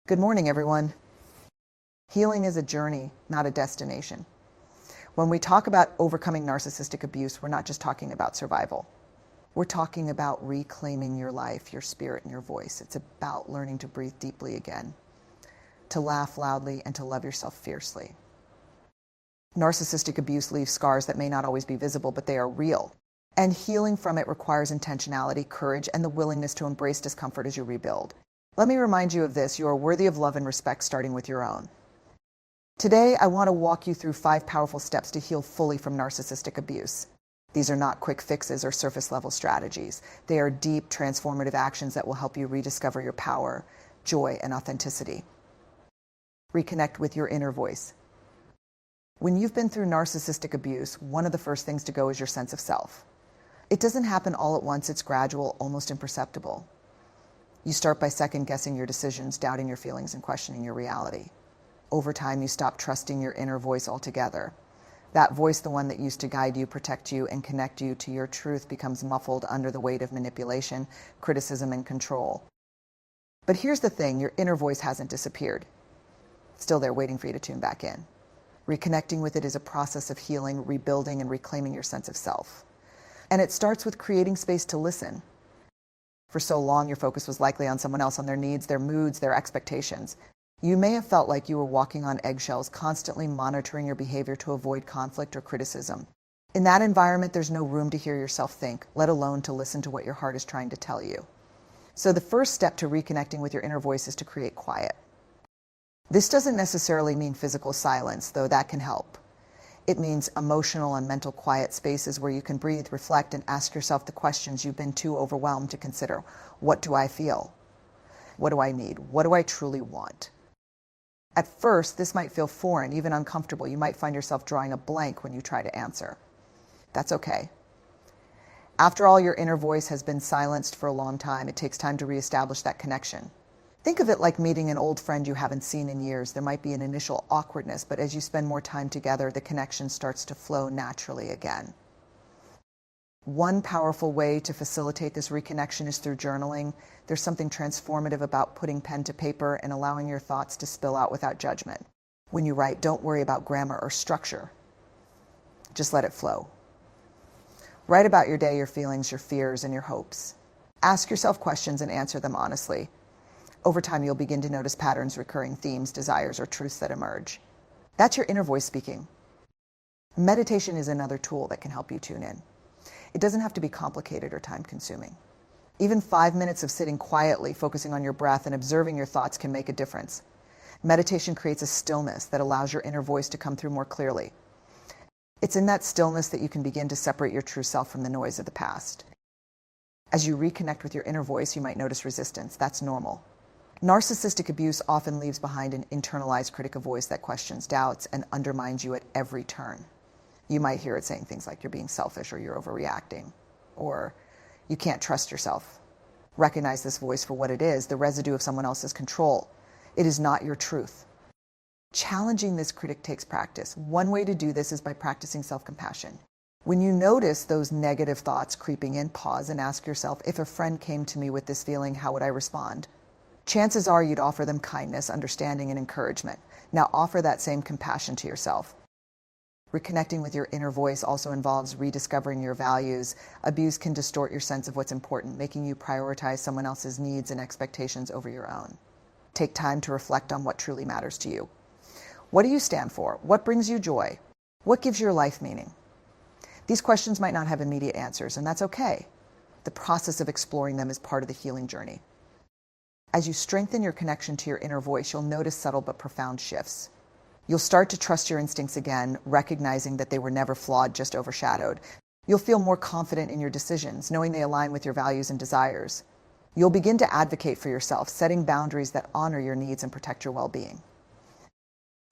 Good morning, everyone. Healing is a journey, not a destination. When we talk about overcoming narcissistic abuse, we're not just talking about survival. We're talking about reclaiming your life, your spirit, and your voice. It's about learning to breathe deeply again, to laugh loudly, and to love yourself fiercely. Narcissistic abuse leaves scars that may not always be visible, but they are real. And healing from it requires intentionality, courage, and the willingness to embrace discomfort as you rebuild. Let me remind you of this. You are worthy of love and respect, starting with your own. Today, I want to walk you through 5 powerful steps to heal fully from narcissistic abuse. These are not quick fixes or surface-level strategies. They are deep, transformative actions that will help you rediscover your power, joy, and authenticity. Reconnect with your inner voice. When you've been through narcissistic abuse, one of the first things to go is your sense of self. It doesn't happen all at once. It's gradual, almost imperceptible. You start by second-guessing your decisions, doubting your feelings, and questioning your reality. Over time, you stop trusting your inner voice altogether. That voice, the one that used to guide you, protect you, and connect you to your truth, becomes muffled under the weight of manipulation, criticism, and control. But here's the thing, your inner voice hasn't disappeared. It's still there waiting for you to tune back in. Reconnecting with it is a process of healing, rebuilding, and reclaiming your sense of self. And it starts with creating space to listen. For so long, your focus was likely on someone else, on their needs, their moods, their expectations. You may have felt like you were walking on eggshells, constantly monitoring your behavior to avoid conflict or criticism. In that environment, there's no room to hear yourself think, let alone to listen to what your heart is trying to tell you. So the first step to reconnecting with your inner voice is to create quiet. This doesn't necessarily mean physical silence, though that can help. It means emotional and mental quiet spaces where you can breathe, reflect, and ask yourself the questions you've been too overwhelmed to consider. What do I feel? What do I need? What do I truly want? At first, this might feel foreign, even uncomfortable. You might find yourself drawing a blank when you try to answer. That's okay. After all, your inner voice has been silenced for a long time. It takes time to reestablish that connection. Think of it like meeting an old friend you haven't seen in years. There might be an initial awkwardness, but as you spend more time together, the connection starts to flow naturally again. One powerful way to facilitate this reconnection is through journaling. There's something transformative about putting pen to paper and allowing your thoughts to spill out without judgment. When you write, don't worry about grammar or structure. Just let it flow. Write about your day, your feelings, your fears, and your hopes. Ask yourself questions and answer them honestly. Over time, you'll begin to notice patterns, recurring themes, desires, or truths that emerge. That's your inner voice speaking. Meditation is another tool that can help you tune in. It doesn't have to be complicated or time-consuming. Even 5 minutes of sitting quietly, focusing on your breath and observing your thoughts can make a difference. Meditation creates a stillness that allows your inner voice to come through more clearly. It's in that stillness that you can begin to separate your true self from the noise of the past. As you reconnect with your inner voice, you might notice resistance. That's normal. Narcissistic abuse often leaves behind an internalized critical voice that questions, doubts, and undermines you at every turn. You might hear it saying things like you're being selfish or you're overreacting, or you can't trust yourself. Recognize this voice for what it is, the residue of someone else's control. It is not your truth. Challenging this critic takes practice. One way to do this is by practicing self-compassion. When you notice those negative thoughts creeping in, pause and ask yourself, if a friend came to me with this feeling, how would I respond? Chances are you'd offer them kindness, understanding, and encouragement. Now offer that same compassion to yourself. Reconnecting with your inner voice also involves rediscovering your values. Abuse can distort your sense of what's important, making you prioritize someone else's needs and expectations over your own. Take time to reflect on what truly matters to you. What do you stand for? What brings you joy? What gives your life meaning? These questions might not have immediate answers, and that's okay. The process of exploring them is part of the healing journey. As you strengthen your connection to your inner voice, you'll notice subtle but profound shifts. You'll start to trust your instincts again, recognizing that they were never flawed, just overshadowed. You'll feel more confident in your decisions, knowing they align with your values and desires. You'll begin to advocate for yourself, setting boundaries that honor your needs and protect your well-being.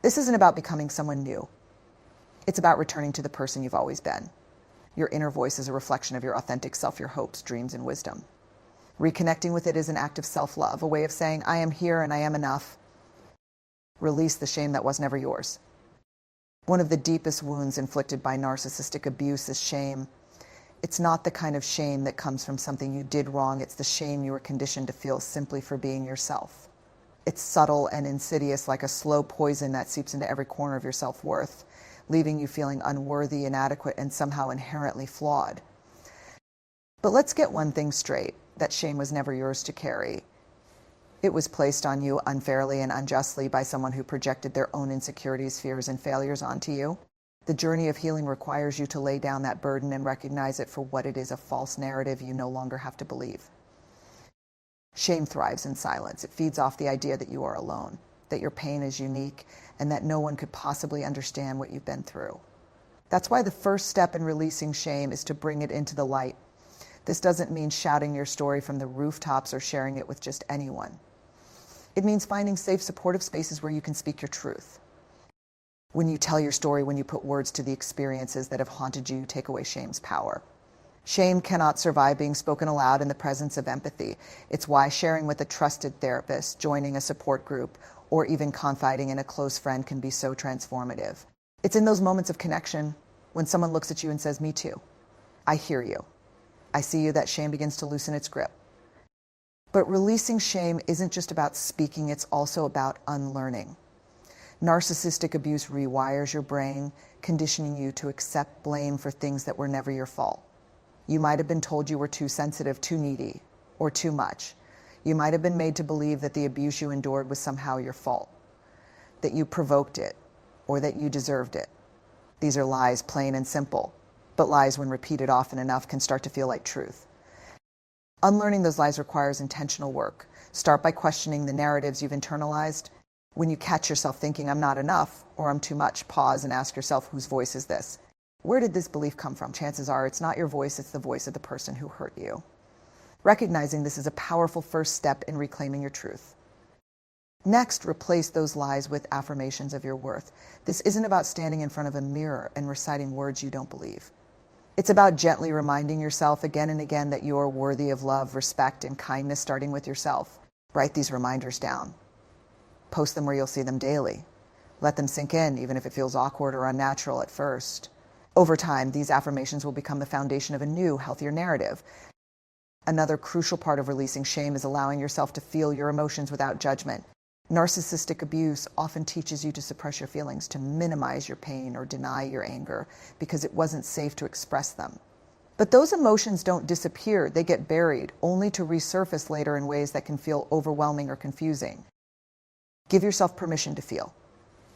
This isn't about becoming someone new. It's about returning to the person you've always been. Your inner voice is a reflection of your authentic self, your hopes, dreams, and wisdom. Reconnecting with it is an act of self-love, a way of saying, I am here and I am enough. Release the shame that was never yours. One of the deepest wounds inflicted by narcissistic abuse is shame. It's not the kind of shame that comes from something you did wrong. It's the shame you were conditioned to feel simply for being yourself. It's subtle and insidious, like a slow poison that seeps into every corner of your self-worth, leaving you feeling unworthy, inadequate, and somehow inherently flawed. But let's get one thing straight, that shame was never yours to carry. It was placed on you unfairly and unjustly by someone who projected their own insecurities, fears, and failures onto you. The journey of healing requires you to lay down that burden and recognize it for what it is, a false narrative you no longer have to believe. Shame thrives in silence. It feeds off the idea that you are alone, that your pain is unique, and that no one could possibly understand what you've been through. That's why the first step in releasing shame is to bring it into the light. This doesn't mean shouting your story from the rooftops or sharing it with just anyone. It means finding safe, supportive spaces where you can speak your truth. When you tell your story, when you put words to the experiences that have haunted you, you take away shame's power. Shame cannot survive being spoken aloud in the presence of empathy. It's why sharing with a trusted therapist, joining a support group, or even confiding in a close friend can be so transformative. It's in those moments of connection when someone looks at you and says, "Me too. I hear you. I see you," that shame begins to loosen its grip. But releasing shame isn't just about speaking, it's also about unlearning. Narcissistic abuse rewires your brain, conditioning you to accept blame for things that were never your fault. You might have been told you were too sensitive, too needy, or too much. You might have been made to believe that the abuse you endured was somehow your fault, that you provoked it, or that you deserved it. These are lies, plain and simple, but lies, when repeated often enough, can start to feel like truth. Unlearning those lies requires intentional work. Start by questioning the narratives you've internalized. When you catch yourself thinking, "I'm not enough," or "I'm too much," pause and ask yourself, whose voice is this? Where did this belief come from? Chances are it's not your voice, it's the voice of the person who hurt you. Recognizing this is a powerful first step in reclaiming your truth. Next, replace those lies with affirmations of your worth. This isn't about standing in front of a mirror and reciting words you don't believe. It's about gently reminding yourself again and again that you are worthy of love, respect, and kindness, starting with yourself. Write these reminders down. Post them where you'll see them daily. Let them sink in, even if it feels awkward or unnatural at first. Over time, these affirmations will become the foundation of a new, healthier narrative. Another crucial part of releasing shame is allowing yourself to feel your emotions without judgment. Narcissistic abuse often teaches you to suppress your feelings, to minimize your pain or deny your anger because it wasn't safe to express them. But those emotions don't disappear, they get buried, only to resurface later in ways that can feel overwhelming or confusing. Give yourself permission to feel.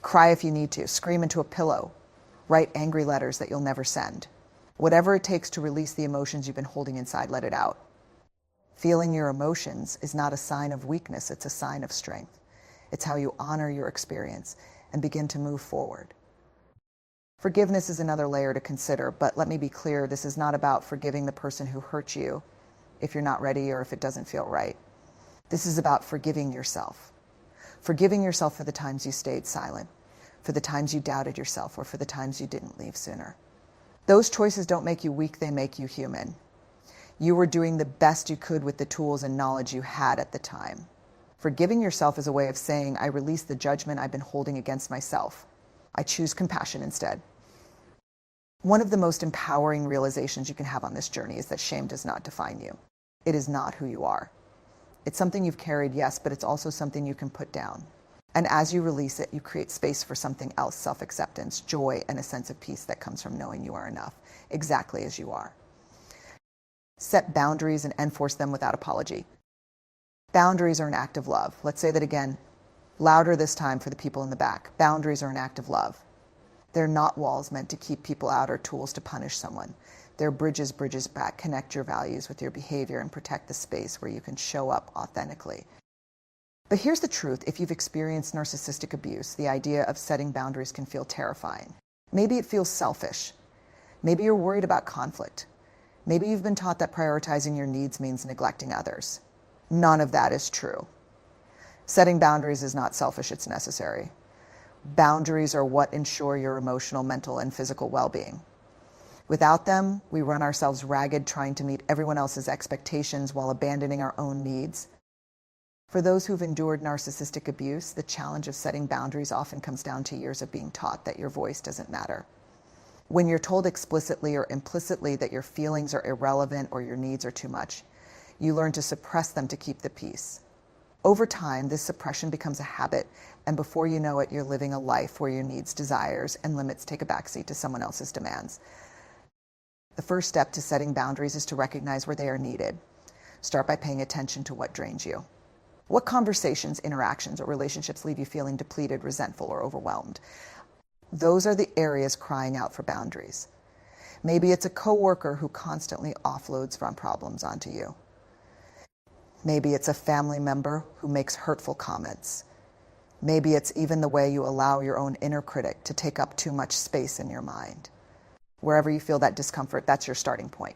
Cry if you need to, scream into a pillow, write angry letters that you'll never send. Whatever it takes to release the emotions you've been holding inside, let it out. Feeling your emotions is not a sign of weakness, it's a sign of strength. It's how you honor your experience and begin to move forward. Forgiveness is another layer to consider, but let me be clear, this is not about forgiving the person who hurt you if you're not ready or if it doesn't feel right. This is about forgiving yourself. Forgiving yourself for the times you stayed silent, for the times you doubted yourself, or for the times you didn't leave sooner. Those choices don't make you weak, they make you human. You were doing the best you could with the tools and knowledge you had at the time. Forgiving yourself is a way of saying, "I release the judgment I've been holding against myself. I choose compassion instead." One of the most empowering realizations you can have on this journey is that shame does not define you. It is not who you are. It's something you've carried, yes, but it's also something you can put down. And as you release it, you create space for something else, self-acceptance, joy, and a sense of peace that comes from knowing you are enough, exactly as you are. Set boundaries and enforce them without apology. Boundaries are an act of love. Let's say that again, louder this time for the people in the back. Boundaries are an act of love. They're not walls meant to keep people out or tools to punish someone. They're bridges back. Connect your values with your behavior and protect the space where you can show up authentically. But here's the truth. If you've experienced narcissistic abuse, the idea of setting boundaries can feel terrifying. Maybe it feels selfish. Maybe you're worried about conflict. Maybe you've been taught that prioritizing your needs means neglecting others. None of that is true. Setting boundaries is not selfish, it's necessary. Boundaries are what ensure your emotional, mental, and physical well-being. Without them, we run ourselves ragged trying to meet everyone else's expectations while abandoning our own needs. For those who've endured narcissistic abuse, the challenge of setting boundaries often comes down to years of being taught that your voice doesn't matter. When you're told explicitly or implicitly that your feelings are irrelevant or your needs are too much, you learn to suppress them to keep the peace. Over time, this suppression becomes a habit, and before you know it, you're living a life where your needs, desires, and limits take a backseat to someone else's demands. The first step to setting boundaries is to recognize where they are needed. Start by paying attention to what drains you. What conversations, interactions, or relationships leave you feeling depleted, resentful, or overwhelmed? Those are the areas crying out for boundaries. Maybe it's a coworker who constantly offloads from problems onto you. Maybe it's a family member who makes hurtful comments. Maybe it's even the way you allow your own inner critic to take up too much space in your mind. Wherever you feel that discomfort, that's your starting point.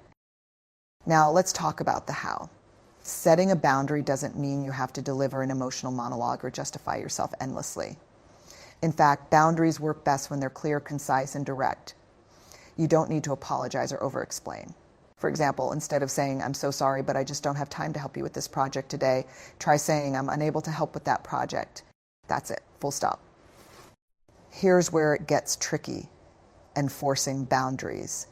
Now, let's talk about the how. Setting a boundary doesn't mean you have to deliver an emotional monologue or justify yourself endlessly. In fact, boundaries work best when they're clear, concise, and direct. You don't need to apologize or over-explain. For example, instead of saying, "I'm so sorry, but I just don't have time to help you with this project today," try saying, "I'm unable to help with that project." That's it, full stop. Here's where it gets tricky: enforcing boundaries.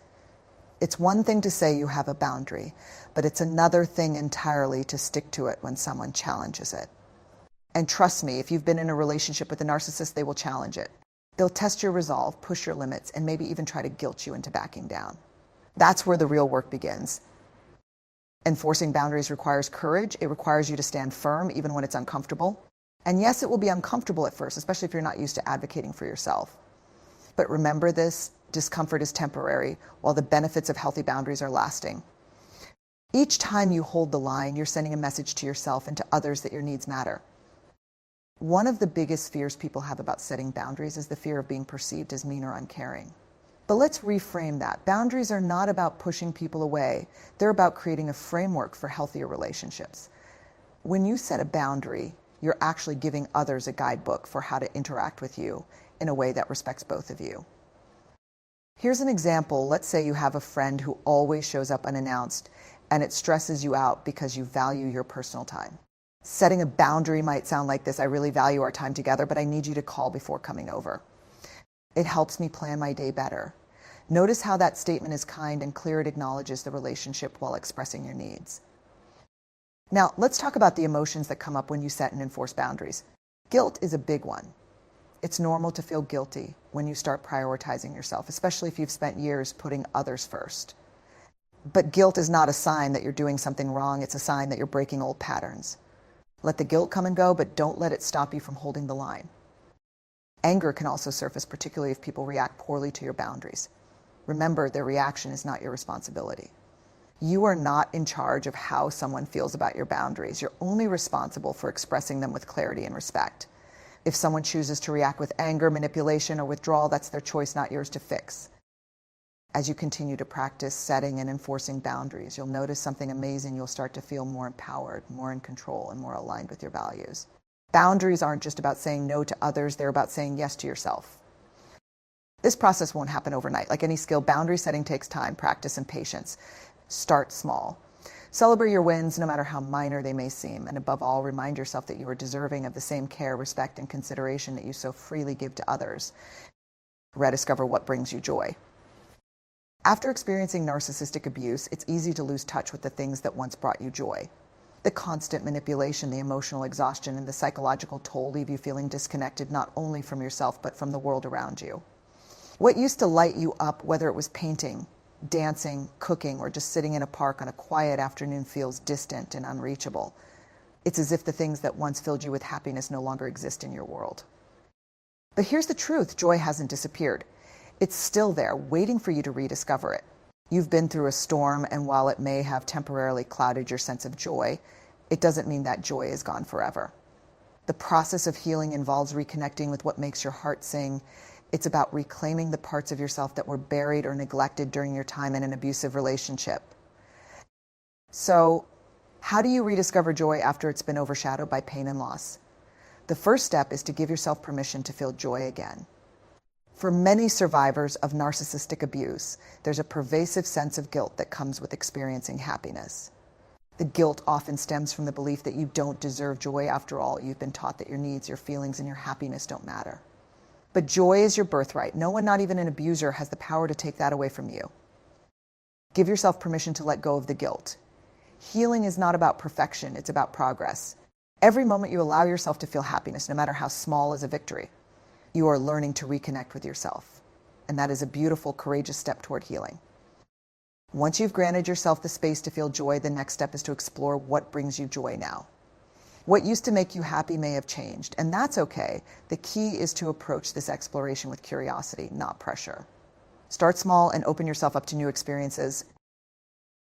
It's one thing to say you have a boundary, but it's another thing entirely to stick to it when someone challenges it. And trust me, if you've been in a relationship with a narcissist, they will challenge it. They'll test your resolve, push your limits, and maybe even try to guilt you into backing down. That's where the real work begins. Enforcing boundaries requires courage. It requires you to stand firm even when it's uncomfortable. And yes, it will be uncomfortable at first, especially if you're not used to advocating for yourself. But remember this, discomfort is temporary, while the benefits of healthy boundaries are lasting. Each time you hold the line, you're sending a message to yourself and to others that your needs matter. One of the biggest fears people have about setting boundaries is the fear of being perceived as mean or uncaring. But let's reframe that. Boundaries are not about pushing people away. They're about creating a framework for healthier relationships. When you set a boundary, you're actually giving others a guidebook for how to interact with you in a way that respects both of you. Here's an example. Let's say you have a friend who always shows up unannounced, and it stresses you out because you value your personal time. Setting a boundary might sound like this: "I really value our time together, but I need you to call before coming over. It helps me plan my day better." Notice how that statement is kind and clear. It acknowledges the relationship while expressing your needs. Now, let's talk about the emotions that come up when you set and enforce boundaries. Guilt is a big one. It's normal to feel guilty when you start prioritizing yourself, especially if you've spent years putting others first. But guilt is not a sign that you're doing something wrong. It's a sign that you're breaking old patterns. Let the guilt come and go, but don't let it stop you from holding the line. Anger can also surface, particularly if people react poorly to your boundaries. Remember, their reaction is not your responsibility. You are not in charge of how someone feels about your boundaries. You're only responsible for expressing them with clarity and respect. If someone chooses to react with anger, manipulation, or withdrawal, that's their choice, not yours to fix. As you continue to practice setting and enforcing boundaries, you'll notice something amazing. You'll start to feel more empowered, more in control, and more aligned with your values. Boundaries aren't just about saying no to others. They're about saying yes to yourself. This process won't happen overnight. Like any skill, boundary setting takes time, practice, and patience. Start small. Celebrate your wins, no matter how minor they may seem. And above all, remind yourself that you are deserving of the same care, respect, and consideration that you so freely give to others. Rediscover what brings you joy. After experiencing narcissistic abuse, it's easy to lose touch with the things that once brought you joy. The constant manipulation, the emotional exhaustion, and the psychological toll leave you feeling disconnected not only from yourself, but from the world around you. What used to light you up, whether it was painting, dancing, cooking, or just sitting in a park on a quiet afternoon, feels distant and unreachable. It's as if the things that once filled you with happiness no longer exist in your world. But here's the truth: joy hasn't disappeared. It's still there, waiting for you to rediscover it. You've been through a storm, and while it may have temporarily clouded your sense of joy, it doesn't mean that joy is gone forever. The process of healing involves reconnecting with what makes your heart sing. It's about reclaiming the parts of yourself that were buried or neglected during your time in an abusive relationship. So, how do you rediscover joy after it's been overshadowed by pain and loss? The first step is to give yourself permission to feel joy again. For many survivors of narcissistic abuse, there's a pervasive sense of guilt that comes with experiencing happiness. The guilt often stems from the belief that you don't deserve joy. After all, you've been taught that your needs, your feelings, and your happiness don't matter. But joy is your birthright. No one, not even an abuser, has the power to take that away from you. Give yourself permission to let go of the guilt. Healing is not about perfection, it's about progress. Every moment you allow yourself to feel happiness, no matter how small, is a victory. You are learning to reconnect with yourself. And that is a beautiful, courageous step toward healing. Once you've granted yourself the space to feel joy, the next step is to explore what brings you joy now. What used to make you happy may have changed, and that's okay. The key is to approach this exploration with curiosity, not pressure. Start small and open yourself up to new experiences.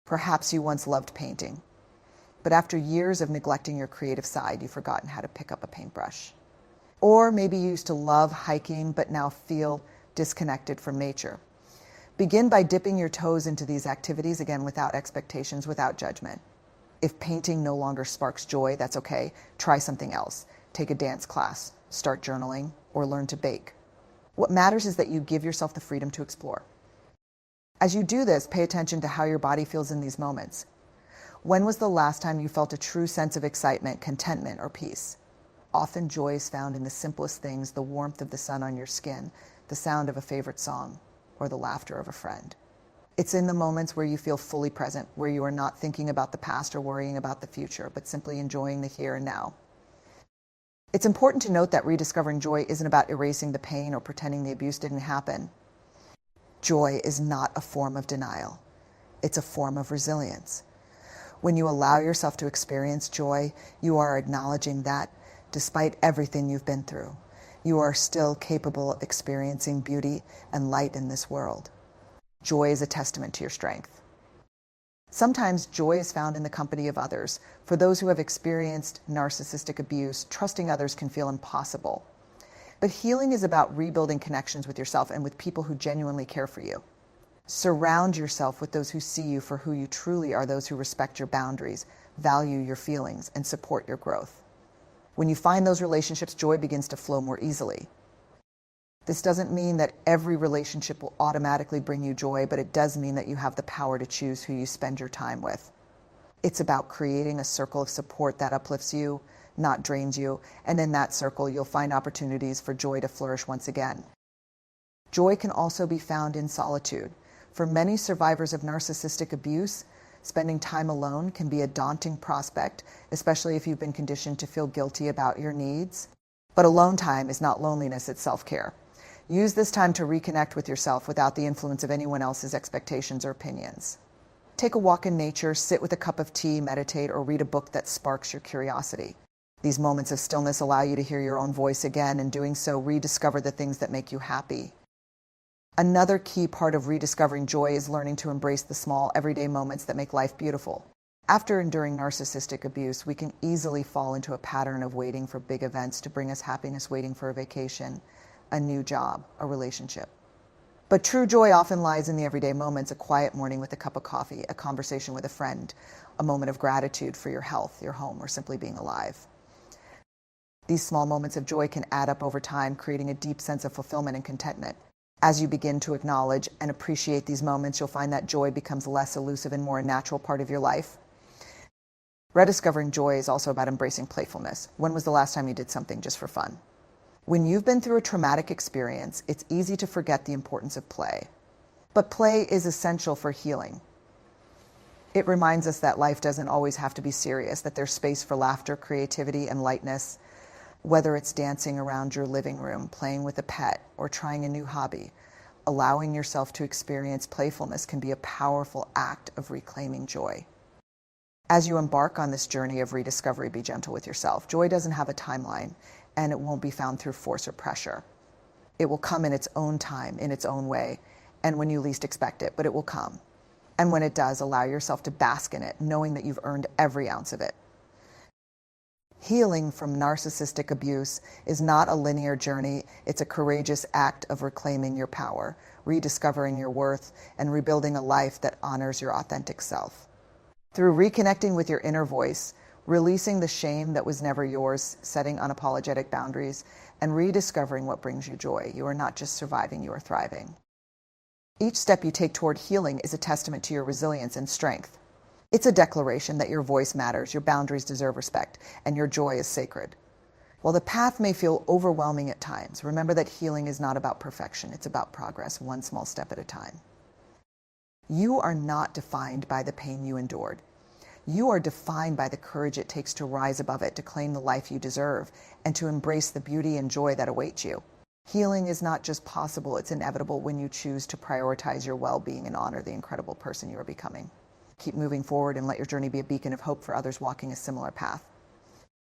Perhaps you once loved painting, but after years of neglecting your creative side, you've forgotten how to pick up a paintbrush. Or maybe you used to love hiking, but now feel disconnected from nature. Begin by dipping your toes into these activities, again, without expectations, without judgment. If painting no longer sparks joy, that's okay. Try something else. Take a dance class, start journaling, or learn to bake. What matters is that you give yourself the freedom to explore. As you do this, pay attention to how your body feels in these moments. When was the last time you felt a true sense of excitement, contentment, or peace? Often joy is found in the simplest things: the warmth of the sun on your skin, the sound of a favorite song, or the laughter of a friend. It's in the moments where you feel fully present, where you are not thinking about the past or worrying about the future, but simply enjoying the here and now. It's important to note that rediscovering joy isn't about erasing the pain or pretending the abuse didn't happen. Joy is not a form of denial. It's a form of resilience. When you allow yourself to experience joy, you are acknowledging that, despite everything you've been through, you are still capable of experiencing beauty and light in this world. Joy is a testament to your strength. Sometimes joy is found in the company of others. For those who have experienced narcissistic abuse, trusting others can feel impossible. But healing is about rebuilding connections with yourself and with people who genuinely care for you. Surround yourself with those who see you for who you truly are, those who respect your boundaries, value your feelings, and support your growth. When you find those relationships, joy begins to flow more easily. This doesn't mean that every relationship will automatically bring you joy, but it does mean that you have the power to choose who you spend your time with. It's about creating a circle of support that uplifts you, not drains you, and in that circle, you'll find opportunities for joy to flourish once again. Joy can also be found in solitude. For many survivors of narcissistic abuse, spending time alone can be a daunting prospect, especially if you've been conditioned to feel guilty about your needs. But alone time is not loneliness, it's self-care. Use this time to reconnect with yourself without the influence of anyone else's expectations or opinions. Take a walk in nature, sit with a cup of tea, meditate, or read a book that sparks your curiosity. These moments of stillness allow you to hear your own voice again, and doing so, rediscover the things that make you happy. Another key part of rediscovering joy is learning to embrace the small, everyday moments that make life beautiful. After enduring narcissistic abuse, we can easily fall into a pattern of waiting for big events to bring us happiness, waiting for a vacation, a new job, a relationship. But true joy often lies in the everyday moments: a quiet morning with a cup of coffee, a conversation with a friend, a moment of gratitude for your health, your home, or simply being alive. These small moments of joy can add up over time, creating a deep sense of fulfillment and contentment. As you begin to acknowledge and appreciate these moments, you'll find that joy becomes less elusive and more a natural part of your life. Rediscovering joy is also about embracing playfulness. When was the last time you did something just for fun? When you've been through a traumatic experience, it's easy to forget the importance of play. But play is essential for healing. It reminds us that life doesn't always have to be serious, that there's space for laughter, creativity, and lightness. Whether it's dancing around your living room, playing with a pet, or trying a new hobby, allowing yourself to experience playfulness can be a powerful act of reclaiming joy. As you embark on this journey of rediscovery, be gentle with yourself. Joy doesn't have a timeline, and it won't be found through force or pressure. It will come in its own time, in its own way, and when you least expect it, but it will come. And when it does, allow yourself to bask in it, knowing that you've earned every ounce of it. Healing from narcissistic abuse is not a linear journey. It's a courageous act of reclaiming your power, rediscovering your worth, and rebuilding a life that honors your authentic self. Through reconnecting with your inner voice, releasing the shame that was never yours, setting unapologetic boundaries, and rediscovering what brings you joy, you are not just surviving, you are thriving. Each step you take toward healing is a testament to your resilience and strength. It's a declaration that your voice matters, your boundaries deserve respect, and your joy is sacred. While the path may feel overwhelming at times, remember that healing is not about perfection, it's about progress, one small step at a time. You are not defined by the pain you endured. You are defined by the courage it takes to rise above it, to claim the life you deserve, and to embrace the beauty and joy that awaits you. Healing is not just possible, it's inevitable when you choose to prioritize your well-being and honor the incredible person you are becoming. Keep moving forward and let your journey be a beacon of hope for others walking a similar path.